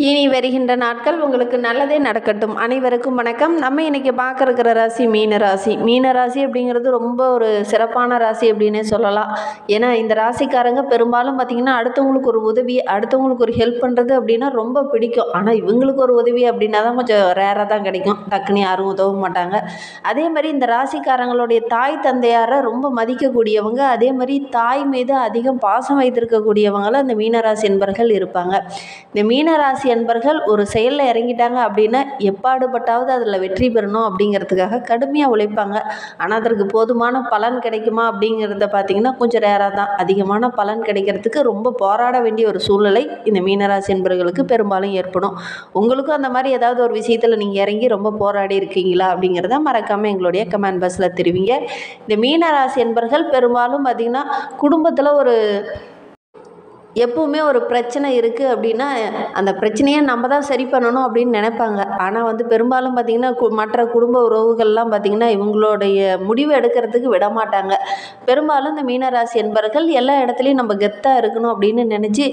இனி வருகின்ற நாட்கள் உங்களுக்கு நல்லதே நடக்கட்டும். அனைவருக்கும் வணக்கம். நம்ம இன்னைக்கு பார்க்க இருக்கிற ராசி மீன ராசி. மீன ராசி அப்படிங்கிறது ரொம்ப ஒரு சிறப்பான ராசி அப்படின்னே சொல்லலாம். ஏன்னா இந்த ராசிக்காரங்க பெரும்பாலும் பார்த்திங்கன்னா அடுத்தவங்களுக்கு ஒரு உதவி, அடுத்தவங்களுக்கு ஒரு ஹெல்ப் பண்ணுறது அப்படின்னா ரொம்ப பிடிக்கும். ஆனால் இவங்களுக்கு ஒரு உதவி அப்படின்னா தான் கொஞ்சம் ரேராக தான் கிடைக்கும். டக்குன்னு யாரும் உதவ மாட்டாங்க. அதே மாதிரி இந்த ராசிக்காரங்களுடைய தாய் தந்தையாரை ரொம்ப மதிக்கக்கூடியவங்க, அதே மாதிரி தாய் மீது அதிகம் பாசம் வைத்திருக்கக்கூடியவங்களும் இந்த மீனராசி என்பர்கள் இருப்பாங்க. இந்த மீனராசி என்பர்கள் ஒரு செயலில் இறங்கிட்டாங்க அப்படின்னா எப்பாடுபட்டாவது அதில் வெற்றி பெறணும் அப்படிங்கிறதுக்காக கடுமையாக உழைப்பாங்க. ஆனால் அதற்கு போதுமான பலன் கிடைக்குமா அப்படிங்கிறத பார்த்திங்கன்னா கொஞ்சம் ரேராக தான். அதிகமான பலன் கிடைக்கிறதுக்கு ரொம்ப போராட வேண்டிய ஒரு சூழ்நிலை இந்த மீனராசி என்பர்களுக்கு பெரும்பாலும் ஏற்படும். உங்களுக்கும் அந்த மாதிரி ஏதாவது ஒரு விஷயத்தில் நீங்கள் இறங்கி ரொம்ப போராடி இருக்கீங்களா அப்படிங்கிறத மறக்காமல் எங்களுடைய கமெண்ட் பாக்ஸில் தெரிவிங்க. இந்த மீனராசி என்பர்கள் பெரும்பாலும் பார்த்திங்கன்னா குடும்பத்தில் ஒரு எப்பவுமே ஒரு பிரச்சனை இருக்குது அப்படின்னா அந்த பிரச்சனையை நம்ம தான் சரி பண்ணணும் அப்படின்னு நினைப்பாங்க. ஆனால் பெரும்பாலும் பார்த்திங்கன்னா மற்ற குடும்ப உறவுகள்லாம் பார்த்திங்கன்னா இவங்களுடைய முடிவு எடுக்கிறதுக்கு விட மாட்டாங்க. பெரும்பாலும் இந்த மீனராசி என்பவர்கள் எல்லா இடத்துலையும் நம்ம கெத்தாக இருக்கணும் அப்படின்னு நினச்சி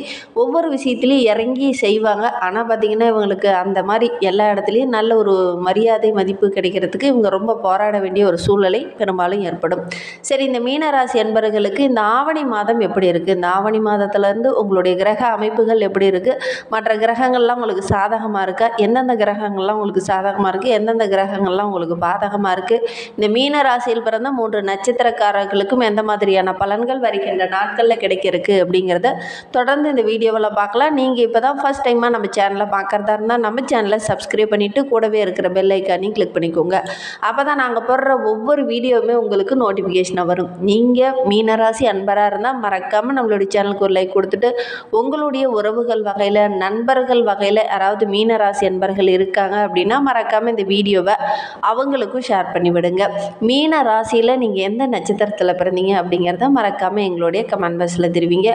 ஒவ்வொரு விஷயத்துலையும் இறங்கி செய்வாங்க. ஆனால் பார்த்திங்கன்னா இவங்களுக்கு அந்த மாதிரி எல்லா இடத்துலையும் நல்ல ஒரு மரியாதை மதிப்பு கிடைக்கிறதுக்கு இவங்க ரொம்ப போராட வேண்டிய ஒரு சூழ்நிலை பெரும்பாலும் ஏற்படும். சரி, இந்த மீனராசி என்பவர்களுக்கு இந்த ஆவணி மாதம் எப்படி இருக்குது? இந்த ஆவணி மாதத்துலேருந்து உங்களுடைய கிரக அமைப்புகள் எப்படி இருக்குது? மற்ற கிரகங்கள்லாம் உங்களுக்கு சாதகமாக இருக்கா? எந்தெந்த கிரகங்கள்லாம் உங்களுக்கு சாதகமாக இருக்குது? எந்தெந்த கிரகங்கள்லாம் உங்களுக்கு பாதகமாக இருக்குது? இந்த மீன ராசியில் பிறந்த 3 நட்சத்திரக்காரர்களுக்கும் எந்த மாதிரியான பலன்கள் வருகின்ற நாட்களில் கிடைக்கிறதுக்கு அப்படிங்கிறத தொடர்ந்து இந்த வீடியோவில் பார்க்கலாம். நீங்கள் இப்போ தான் ஃபஸ்ட் டைமாக நம்ம சேனலை பார்க்குறதா இருந்தால் நம்ம சேனலை சப்ஸ்கிரைப் பண்ணிவிட்டு கூடவே இருக்கிற பெல் ஐக்கானையும் கிளிக் பண்ணிக்கோங்க. அப்போ தான் நாங்கள் போடுற ஒவ்வொரு வீடியோவுமே உங்களுக்கு நோட்டிஃபிகேஷனாக வரும். நீங்கள் மீனராசி அன்பராக இருந்தால் மறக்காமல் நம்மளுடைய சேனலுக்கு ஒரு லைக் கொடுத்துட்டு உங்களுடைய உறவுகள் வகையில், நண்பர்கள் வகையில் யாராவது மீனராசி என்பர்கள் இருக்காங்க அப்படின்னா மறக்காமல் இந்த வீடியோவை அவங்களுக்கும் ஷேர் பண்ணி விடுங்க. மீன ராசியில் நீங்கள் எந்த நட்சத்திரத்தில் பிறந்தீங்க அப்படிங்கிறத மறக்காமல் எங்களுடைய கமெண்ட் பாக்ஸில் தெரிவிங்க.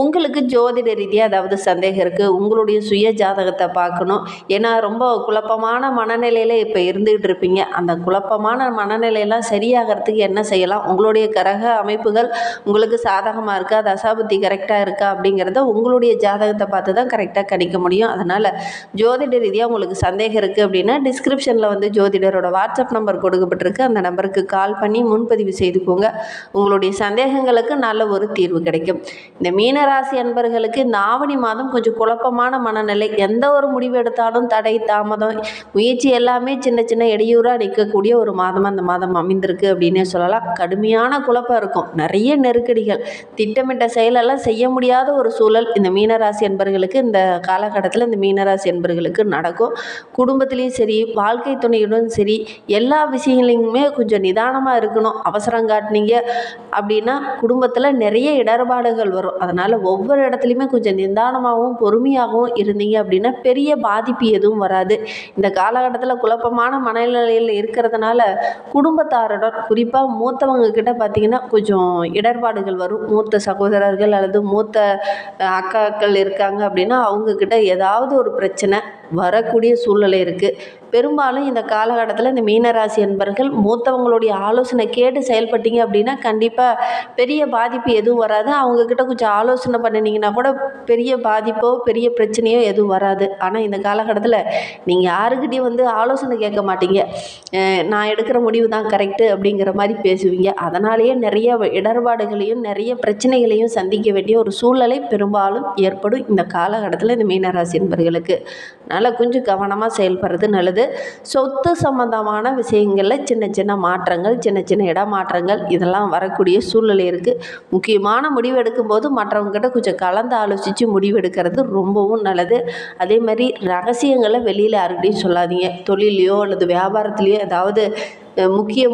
உங்களுக்கு ஜோதிட ரீதியாக ஏதாவது சந்தேகம் இருக்குது, உங்களுடைய சுய ஜாதகத்தை பார்க்கணும். ஏன்னா ரொம்ப குழப்பமான மனநிலையில் இப்போ இருந்துகிட்டு இருப்பீங்க. அந்த குழப்பமான மனநிலையெல்லாம் சரியாகிறதுக்கு என்ன செய்யலாம், உங்களுடைய கிரக அமைப்புகள் உங்களுக்கு சாதகமாக இருக்கா, தசாபுத்தி கரெக்டாக இருக்கா அப்படிங்கிறத உங்களுடைய ஜாதகத்தை பார்த்து தான் கரெக்டாக கணிக்க முடியும். அதனால் ஜோதிட ரீதியாக உங்களுக்கு சந்தேகம் இருக்குது அப்படின்னா டிஸ்கிரிப்ஷனில் ஜோதிடரோட வாட்ஸ்அப் நம்பர் கொடுக்கப்பட்டிருக்கு. அந்த நம்பருக்கு கால் பண்ணி முன்பதிவு செய்துக்கோங்க. உங்களுடைய சந்தேகங்களுக்கு நல்ல ஒரு தீர்வு கிடைக்கும். இந்த மீனராசி அன்பர்களுக்கு இந்த ஆவணி மாதம் கொஞ்சம் குழப்பமான மனநிலை. எந்த ஒரு முடிவு எடுத்தாலும் தடை தாமதம், முயற்சி எல்லாமே சின்ன சின்ன இடையூறாக நிற்கக்கூடிய ஒரு மாதமாக அந்த மாதம் அமைந்திருக்கு அப்படின்னே சொல்லலாம். கடுமையான குழப்பம் இருக்கும், நிறைய நெருக்கடிகள், திட்டமிட்ட செயலெல்லாம் செய்ய முடியாத ஒரு சூழல் இந்த மீனராசி என்பர்களுக்கு இந்த காலகட்டத்தில் இந்த மீனராசி என்பர்களுக்கு நடக்கும். குடும்பத்திலையும் சரி, வாழ்க்கை துணையுடன் சரி, எல்லா விஷயங்களையுமே கொஞ்சம் நிதானமாக இருக்கணும். அவசரம் காட்டினீங்க அப்படின்னா குடும்பத்தில் நிறைய இடர்பாடுகள் வரும். அதனால் ஒவ்வொரு இடத்துலையுமே கொஞ்சம் நிதானமாகவும் பொறுமையாகவும் இருந்தீங்க அப்படின்னா பெரிய பாதிப்பு எதுவும் வராது. இந்த காலகட்டத்தில் குழப்பமான மனநிலையில் இருக்கிறதுனால குடும்பத்தாருடன் குறிப்பாக மூத்தவங்க கிட்ட பார்த்திங்கன்னா கொஞ்சம் இடர்பாடுகள் வரும். மூத்த சகோதரர்கள் அல்லது மூத்த அக்காக்கள் இருக்காங்க அப்படின்னா அவங்கக்கிட்ட ஏதாவது ஒரு பிரச்சனை வரக்கூடிய சூழ்நிலை இருக்குது. பெரும்பாலும் இந்த காலகட்டத்தில் இந்த மீனராசி என்பர்கள் மூத்தவங்களுடைய ஆலோசனை கேட்டு செயல்பட்டீங்க அப்படின்னா கண்டிப்பாக பெரிய பாதிப்பு எதுவும் வராது. அவங்கக்கிட்ட கொஞ்சம் ஆலோசனை பண்ணினீங்கன்னா கூட பெரிய பாதிப்போ பெரிய பிரச்சனையோ எதுவும் வராது. ஆனால் இந்த காலகட்டத்தில் நீங்கள் யாருக்கிட்டையும் ஆலோசனை கேட்க மாட்டீங்க. நான் எடுக்கிற முடிவு தான் கரெக்டு அப்படிங்கிற மாதிரி பேசுவீங்க. அதனாலேயே நிறைய இடர்பாடுகளையும் நிறைய பிரச்சனைகளையும் சந்திக்க வேண்டிய ஒரு சூழ்நிலை பெரும்பாலும் ஏற்படும் இந்த காலகட்டத்தில் இந்த மீனராசி என்பர்களுக்கு. அதனால் கொஞ்சம் கவனமாக செயல்படுறது நல்லது. சொத்து சம்பந்தமான விஷயங்களில் சின்ன சின்ன மாற்றங்கள், சின்ன சின்ன இடமாற்றங்கள் இதெல்லாம் வரக்கூடிய சூழ்நிலை இருக்குது. முக்கியமான முடிவு எடுக்கும்போது மற்றவங்ககிட்ட கொஞ்சம் கலந்து ஆலோசித்து முடிவு எடுக்கிறது ரொம்பவும் நல்லது. அதே மாதிரி ரகசியங்களை வெளியில் யாருக்கிட்டையும் சொல்லாதீங்க. தொழிலையோ அல்லது வியாபாரத்துலேயோ ஏதாவது முக்கிய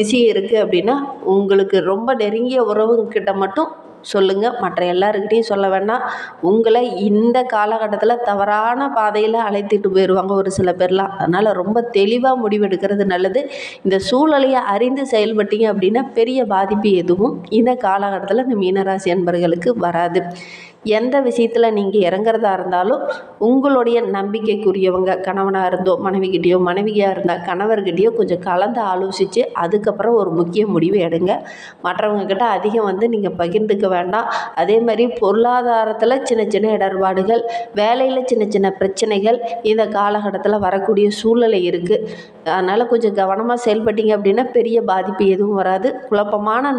விஷயம் இருக்குது அப்படின்னா உங்களுக்கு ரொம்ப நெருங்கிய உறவுங்கிட்ட மட்டும் சொல்லுங்கள். மற்ற எல்லாருக்கிட்டையும் சொல்ல வேண்டாம். உங்களை இந்த காலகட்டத்தில் தவறான பாதையில் அழைத்துட்டு போயிடுவாங்க ஒரு சில பேர்லாம். அதனால் ரொம்ப தெளிவாக முடிவெடுக்கிறது நல்லது. இந்த சூழ்நிலையை அறிந்து செயல்பட்டீங்க அப்படின்னா பெரிய பாதிப்பு எதுவும் இந்த காலகட்டத்தில் இந்த மீனராசி அன்பர்களுக்கு வராது. எந்த விஷயத்தில் நீங்கள் இறங்குறதா இருந்தாலும் உங்களுடைய நம்பிக்கைக்குரியவங்க, கணவனாக இருந்தோ மனைவிக்கிட்டேயோ, மனைவியாக இருந்தால் கணவர்கிட்டயோ கொஞ்சம் கலந்து ஆலோசித்து அதுக்கப்புறம் ஒரு முக்கிய முடிவு எடுங்க. மற்றவங்கக்கிட்ட அதிகம் நீங்கள் பகிர்ந்துக்க வேண்டாம். அதே மாதிரி பொருளாதாரத்தில் சின்ன சின்ன இடர்பாடுகள், வேலையில் சின்ன சின்ன பிரச்சனைகள் இந்த காலகட்டத்தில் வரக்கூடிய சூழ்நிலை இருக்குது. அதனால் கொஞ்சம் கவனமாக செயல்பட்டீங்க அப்படின்னா பெரிய பாதிப்பு எதுவும் வராது. குழப்பமான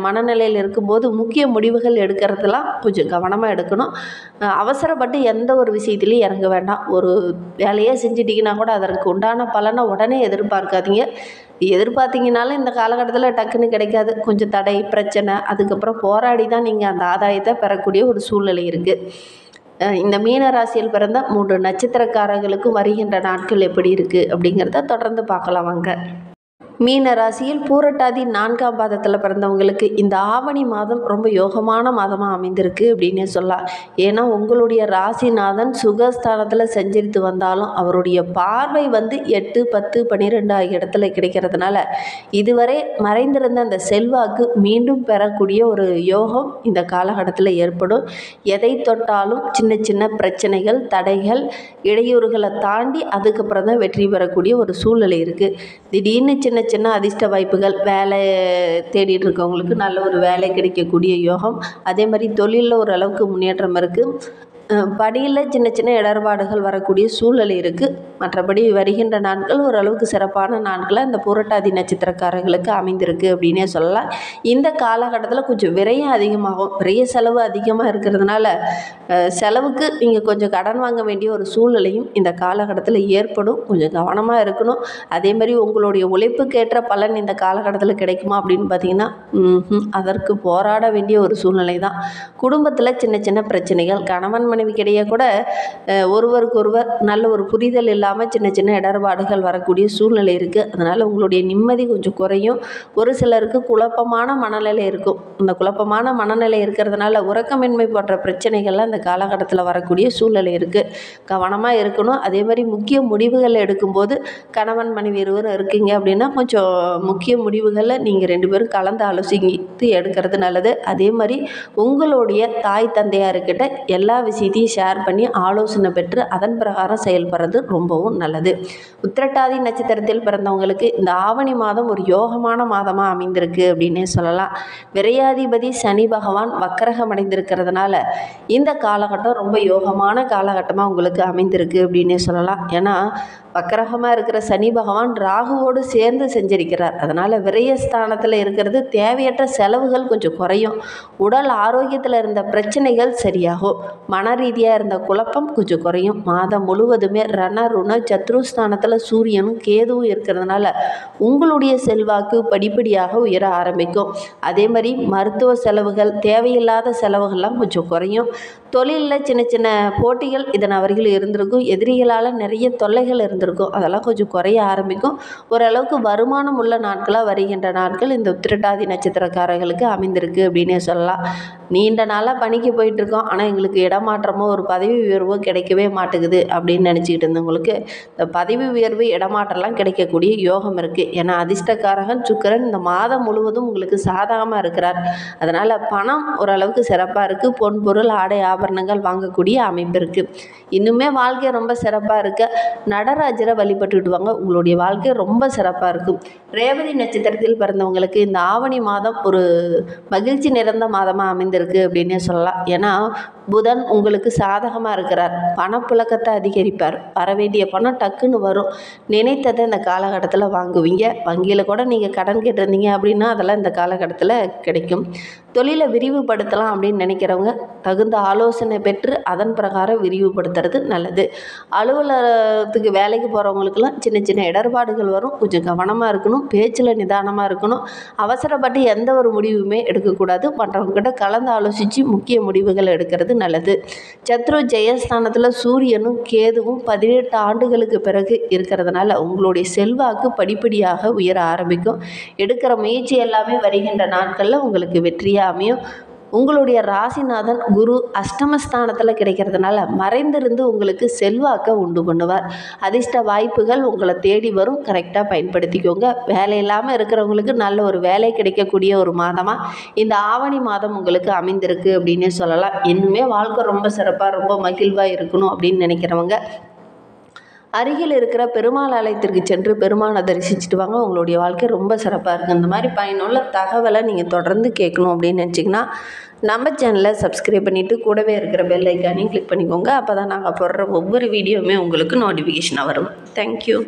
மனநிலையில் இருக்கும்போது முக்கிய முடிவுகள் எடுக்கிறதுலாம் கொஞ்சம் கவனமாக எடுக்கணும். அவசரப்பட்டு எந்த ஒரு விஷயத்துலையும் இறங்க வேண்டாம். ஒரு வேலையே செஞ்சிட்டிங்கன்னா கூட அதற்கு உண்டான பலனை உடனே எதிர்பார்க்காதீங்க. எதிர்பார்த்தீங்கனாலும் இந்த காலகட்டத்தில் டக்குன்னு கிடைக்காது. கொஞ்சம் தடை, பிரச்சனை, அதுக்கப்புறம் போராடி தான் நீங்கள் அந்த ஆதாயத்தை பெறக்கூடிய ஒரு சூழ்நிலை இருக்குது. இந்த மீன ராசியில் பிறந்த 3 நட்சத்திரக்காரர்களுக்கு வருகின்ற நாட்கள் எப்படி இருக்குது அப்படிங்கிறத தொடர்ந்து பார்க்கலாம் வாங்க. மீன ராசியில் பூரட்டாதி 4ஆம் பாதத்தில் பிறந்தவங்களுக்கு இந்த ஆவணி மாதம் ரொம்ப யோகமான மாதமாக அமைந்திருக்கு அப்படின்னே சொல்லலாம். ஏன்னா உங்களுடைய ராசிநாதன் சுகஸ்தானத்தில் சஞ்சரித்து வந்தாலும் அவருடைய பார்வை 8, 10, 12 ஆகிய இடத்துல கிடைக்கிறதுனால இதுவரை மறைந்திருந்த அந்த செல்வாக்கு மீண்டும் பெறக்கூடிய ஒரு யோகம் இந்த காலகட்டத்தில் ஏற்படும். எதை தொட்டாலும் சின்ன சின்ன பிரச்சனைகள், தடைகள், இடையூறுகளை தாண்டி அதுக்கப்புறம் தான் வெற்றி பெறக்கூடிய ஒரு சூழ்நிலை இருக்குது. திடீர்னு சின்ன சின்ன அதிர்ஷ்ட வாய்ப்புகள், வேலை தேடிட்டு இருக்கவங்களுக்கு நல்ல ஒரு வேலை கிடைக்கக்கூடிய யோகம். அதே மாதிரி தொழிலில் ஓரளவுக்கு முன்னேற்றம் இருக்குது. படியில் சின்ன சின்ன இடர்பாடுகள் வரக்கூடிய சூழ்நிலை இருக்குது. மற்றபடி வருகின்ற நாட்கள் ஓரளவுக்கு சிறப்பான நாட்களாக இந்த புரட்டாதி நட்சத்திரக்காரர்களுக்கு அமைந்திருக்கு அப்படின்னே சொல்லலாம். இந்த காலகட்டத்தில் கொஞ்சம் விரயம் அதிகமாகும். விரைய செலவு அதிகமாக இருக்கிறதுனால செலவுக்கு நீங்கள் கொஞ்சம் கடன் வாங்க வேண்டிய ஒரு சூழ்நிலையும் இந்த காலகட்டத்தில் ஏற்படும். கொஞ்சம் கவனமாக இருக்கணும். அதே மாதிரி உங்களுடைய உழைப்புக்கேற்ற பலன் இந்த காலகட்டத்தில் கிடைக்குமா அப்படின்னு பார்த்தீங்கன்னா அதற்கு போராட வேண்டிய ஒரு சூழ்நிலை தான். குடும்பத்தில் சின்ன சின்ன பிரச்சனைகள், கணவன் மனைவிக்கிடையே கூட ஒருவருக்கொருவர் நல்ல ஒரு புரிதல் இல்லாமல் சின்ன சின்ன இடர்பாடுகள் வரக்கூடிய சூழ்நிலை இருக்குது. அதனால் உங்களுடைய நிம்மதி கொஞ்சம் குறையும். ஒரு சிலருக்கு குழப்பமான மனநிலை இருக்கும். இந்த குழப்பமான மனநிலை இருக்கிறதுனால உறக்கமின்மை போன்ற பிரச்சனைகள்லாம் இந்த காலகட்டத்தில் வரக்கூடிய சூழ்நிலை இருக்குது. கவனமாக இருக்கணும். அதே மாதிரி முக்கிய முடிவுகள் எடுக்கும்போது கணவன் மனைவி இருவரும் இருக்கீங்க அப்படின்னா கொஞ்சம் முக்கிய முடிவுகளை நீங்கள் 2 பேரும் கலந்து ஆலோசித்து எடுக்கிறது நல்லது. அதே மாதிரி உங்களுடைய தாய் தந்தையார்கிட்ட எல்லா விஷயத்தையும் ஷேர் பண்ணி ஆலோசனை பெற்று அதன் பிரகாரம் செயல்படுறது ரொம்பவும் நல்லது. உத்திரட்டாதி நட்சத்திரத்தில் பிறந்தவங்களுக்கு இந்த ஆவணி மாதம் ஒரு யோகமான மாதமாக அமைந்திருக்கு அப்படின்னே சொல்லலாம். விரையாதிபதி சனி பகவான் வக்கரகம் அடைந்திருக்கிறதுனால இந்த காலகட்டம் ரொம்ப யோகமான காலகட்டமாக உங்களுக்கு அமைந்திருக்கு அப்படின்னே சொல்லலாம். ஏன்னா வக்கரகமாக இருக்கிற சனி பகவான் ராகுவோடு சேர்ந்து செஞ்சிருக்கிறார். அதனால் விரயஸ்தானத்தில் இருக்கிறது தேவையற்ற செலவுகள் கொஞ்சம் குறையும். உடல் ஆரோக்கியத்தில் இருந்த பிரச்சனைகள் சரியாகும். மன ரீதியாக இருந்த குழப்பம் கொஞ்சம் குறையும். மாதம் முழுவதுமே ரணருண சத்ருஸ்தானத்தில் சூரியனும் கேதுவும் இருக்கிறதுனால உங்களுடைய செல்வாக்கு படிப்படியாக உயர ஆரம்பிக்கும். அதே மாதிரி மருத்துவ செலவுகள், தேவையில்லாத செலவுகள்லாம் கொஞ்சம் குறையும். தொழிலில் சின்ன சின்ன போட்டிகள் இதன் அவர்கள் இருந்திருக்கும். எதிரிகளால் நிறைய தொல்லைகள் இருந்திருக்கும். அதெல்லாம் கொஞ்சம் குறைய ஆரம்பிக்கும். ஓரளவுக்கு வருமானம் உள்ள நாட்களாக வருகின்ற நாட்கள் இந்த உத்திரட்டாதி நட்சத்திரக்காரர்களுக்கு அமைந்திருக்கு அப்படின்னே சொல்லலாம். நீண்ட நாளாக பணிக்கு போயிட்டுருக்கோம், ஆனால் எங்களுக்கு இடமாற்றமோ ஒரு பதவி உயர்வோ கிடைக்கவே மாட்டேங்குது அப்படின்னு நினச்சிக்கிட்டு இருந்தவங்களுக்கு இந்த பதவி உயர்வு, இடமாற்றம்லாம் கிடைக்கக்கூடிய யோகம் இருக்குது. ஏன்னா அதிர்ஷ்டக்காரகன் சுக்கிரன் இந்த மாதம் முழுவதும் உங்களுக்கு சாதகமாக இருக்கிறார். அதனால் பணம் ஓரளவுக்கு சிறப்பாக இருக்குது. பொன் பொருள், ஆடை ஆபரணங்கள் வாங்கக்கூடிய அமைப்பு இருக்குது. இன்னுமே வாழ்க்கை ரொம்ப சிறப்பாக இருக்க நடராஜரை வழிபட்டுட்டு வாங்க. உங்களுடைய வாழ்க்கை ரொம்ப சிறப்பாக இருக்கும். ரேவதி நட்சத்திரத்தில் பிறந்தவங்களுக்கு இந்த ஆவணி மாதம் ஒரு மகிழ்ச்சி நிறைந்த மாதமாக அமைந்திருக்கு அப்படின்னே சொல்லலாம். ஏன்னா புதன் உங்களுக்கு சாதகமாக இருக்கிறார். பணப்புழக்கத்தை அதிகரிப்பார். வரவேண்டிய பணம் டக்குன்னு வரும். நினைத்ததை இந்த காலகட்டத்தில் வாங்குவீங்க. வங்கியில் கூட நீங்கள் கடன் கேட்டிருந்தீங்க அப்படின்னா அதெல்லாம் இந்த காலகட்டத்தில் கிடைக்கும். தொழிலை விரிவுபடுத்தலாம் அப்படின்னு நினைக்கிறவங்க தகுந்த ஆலோசனை பெற்று அதன் பிரகாரம் விரிவுபடுத்துறது நல்லது. அலுவலகத்துக்கு வேலைக்கு போகிறவங்களுக்கெல்லாம் சின்ன சின்ன இடர்பாடுகள் வரும். கொஞ்சம் கவனமாக இருக்கணும். பேச்சில் நிதானமாக இருக்கணும். அவசரப்பட்டு எந்த ஒரு முடிவுமே எடுக்கக்கூடாது. மற்றவங்ககிட்ட கலந்து ஆலோசித்து முக்கிய முடிவுகள் எடுக்கிறது நல்லது. சத்ரு ஜெயஸ்தானத்தில் சூரியனும் கேதுவும் 18 ஆண்டுகளுக்கு பிறகு இருக்கிறதுனால உங்களுடைய செல்வாக்கு படிப்படியாக உயர ஆரம்பிக்கும். எடுக்கிற முயற்சி எல்லாமே வருகின்ற நாட்களில் உங்களுக்கு வெற்றியாக அமையும். உங்களுடைய ராசிநாதன் குரு அஷ்டமஸ்தானத்தில் கிடைக்கிறதுனால மறைந்திருந்து உங்களுக்கு செல்வாக்கை உண்டு பண்ணுவார். அதிர்ஷ்ட வாய்ப்புகள் உங்களை தேடி வரும். கரெக்டாக பயன்படுத்திக்கோங்க. வேலை இல்லாமல் இருக்கிறவங்களுக்கு நல்ல ஒரு வேலை கிடைக்கக்கூடிய ஒரு மாதமாக இந்த ஆவணி மாதம் உங்களுக்கு அமைந்திருக்கு அப்படின்னே சொல்லலாம். இன்னுமே வாழ்க்கை ரொம்ப சிறப்பாக ரொம்ப மகிழ்வாக இருக்கணும் அப்படின்னு நினைக்கிறவங்க அருகில் இருக்கிற பெருமாள் ஆலயத்திற்கு சென்று பெருமாளை தரிசிச்சுட்டு வாங்க. உங்களுடைய வாழ்க்கை ரொம்ப சிறப்பாக இருக்குது. இந்த மாதிரி பயனுள்ள தகவலை நீங்கள் தொடர்ந்து கேட்கணும் அப்படின்னு நினச்சிங்கன்னா நம்ம சேனலை சப்ஸ்கிரைப் பண்ணிவிட்டு கூடவே இருக்கிற பெல் ஐக்கானையும் கிளிக் பண்ணிக்கோங்க. அப்போ தான் நாங்கள் போடுற ஒவ்வொரு வீடியோவுமே உங்களுக்கு நோட்டிஃபிகேஷனாக வரும். தேங்க்யூ.